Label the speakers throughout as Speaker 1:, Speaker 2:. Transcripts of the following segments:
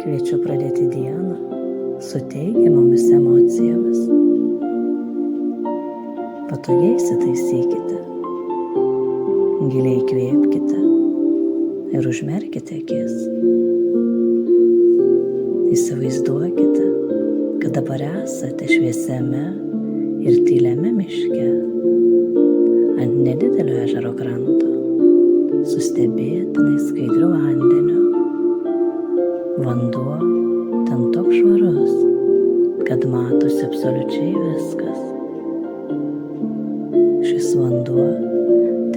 Speaker 1: Kviečiu pradėti dieną su teigiamomis emocijomis. Patogiai įsitaisykite, giliai įkvėpkite ir užmerkite akis. Įsivaizduokite, kad dabar esate šviesiame ir tyliame miške ant nedidelio ežero kranto su stebėtinai skaidriu vandeniu. Vanduo ten toks švarus, kad matosi absoliučiai viskas. Šis vanduo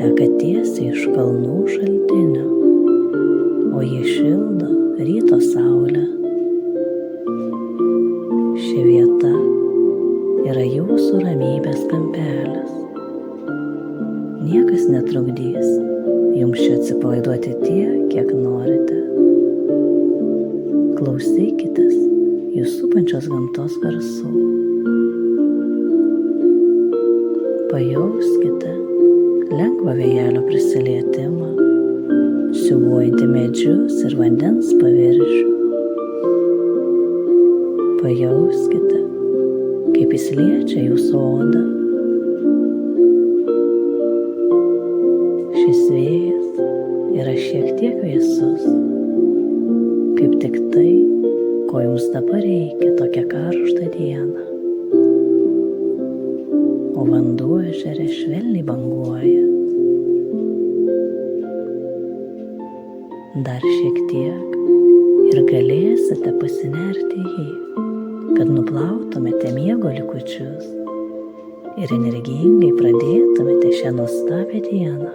Speaker 1: teka tiesiai iš kalnų šaltinio, o jį šildo ryto saulė. Ši vieta yra jūsų ramybės kampelis. Niekas netrukdys jums čia atsipalaiduoti tiek, kiek norite. Klausykitės jūs supančios gamtos garsų. Pajauskite lengvą vėjelio prisilietimą, siūbuojantį medžius ir vandens paviršių. Pajauskite, kaip jis liečia jūsų odą. Šis vėjas yra šiek tiek vėsus, kaip tik tai, ko jums dabar reikia tokią karštą dieną. O vanduo ežere švelniai banguoja. Dar šiek tiek ir galėsite pasinerti į jį, kad nuplautumėte miego likučius ir energingai pradėtumėte šią nuostabią dieną.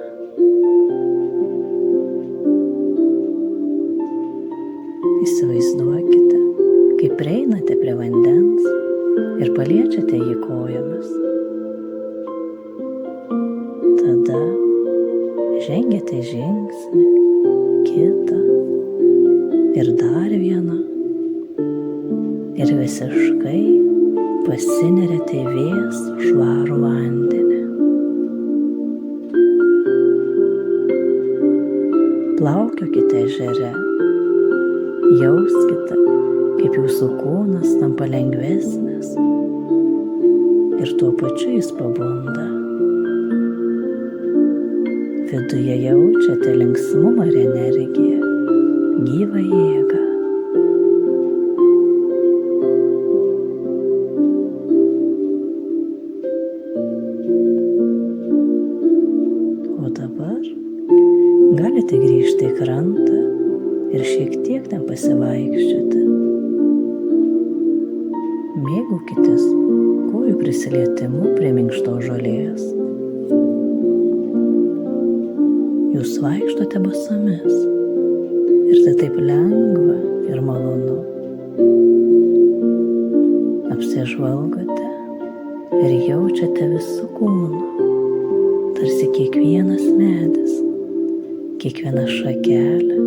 Speaker 1: Įsivaizduokite, kaip prieinate prie vandens ir paliečiate jį kojomis. Tada žengiate žingsnį, kitą ir dar vieną ir visiškai pasineriate į vėsų švarų vandenį. Plaukiokite ežere. Jauskite, kaip jūsų kūnas tampa lengvesnis ir tuo pačiu jis pabunda. Viduje jaučiate linksmumą ir energiją, gyvą jėgą. O dabar galite grįžti į krantą ir šiek tiek ten pasivaikščioti. Mėgaukitės kojų prisilietimu prie minkštos žolės. Jūs vaikštote basomis ir tai taip lengva ir malonu. Apsižvalgote ir jaučiate visų kūnų, tarsi kiekvienas medis, kiekviena šakelė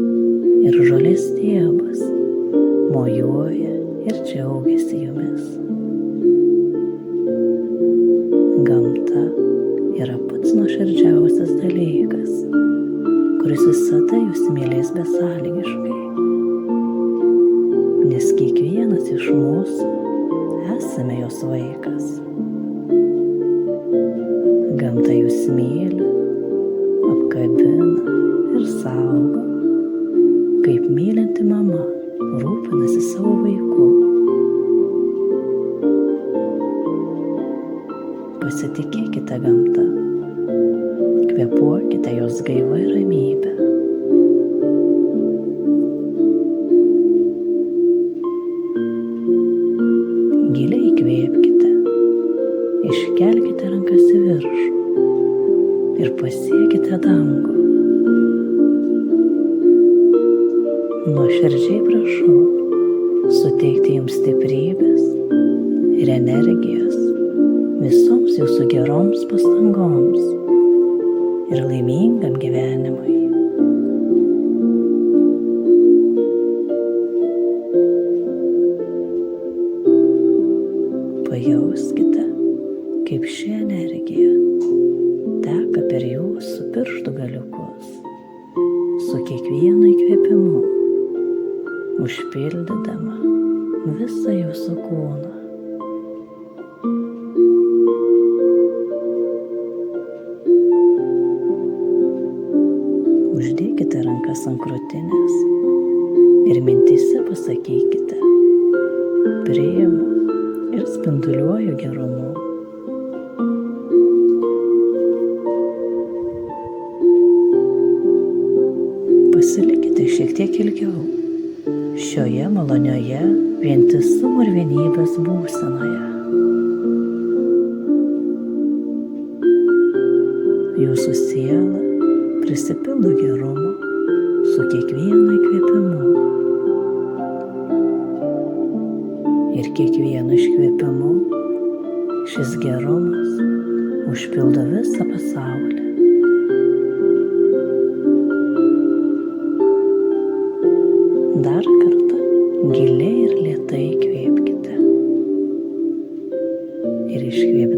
Speaker 1: ir žolės stiebas mojuoja ir džiaugiasi jumis. Gamta yra pats nuoširdžiausias dalykas, kuris visada jūs mylės besąlygiškai, nes kiekvienas iš mūsų esame jos vaikas. Gamta jūs myli, apkabina ir saugo, kaip mylinti mama rūpinasi savo vaiku. Pasitikėkite gamta, kvėpuokite jos gaivą ir ramybę. Giliai įkvėpkite, iškelkite rankas į viršų ir pasiekite dangų. Nuoširdžiai prašau suteikti jums stiprybės ir energijos visoms jūsų geroms pastangoms ir laimingam gyvenimui. Pajauskite, kaip ši energija teka per jūsų pirštų galiukus su kiekvienu įkvėpimu užpildydama visą jūsų kūną. Uždėkite rankas ant krūtinės ir mintyse pasakykite: priimu ir spinduliuoju gerumu. Pasilikite šiek tiek ilgiau šioje malonioje vientisumo ir vienybės būsenoje. Jūsų siela prisipildo gerumo su kiekvienu įkvėpimu. Ir kiekvienu iškvėpimu šis gerumas užpildo visą pasaulį. Dar kartą giliai ir lėtai įkvėpkite. Ir iškvėpdami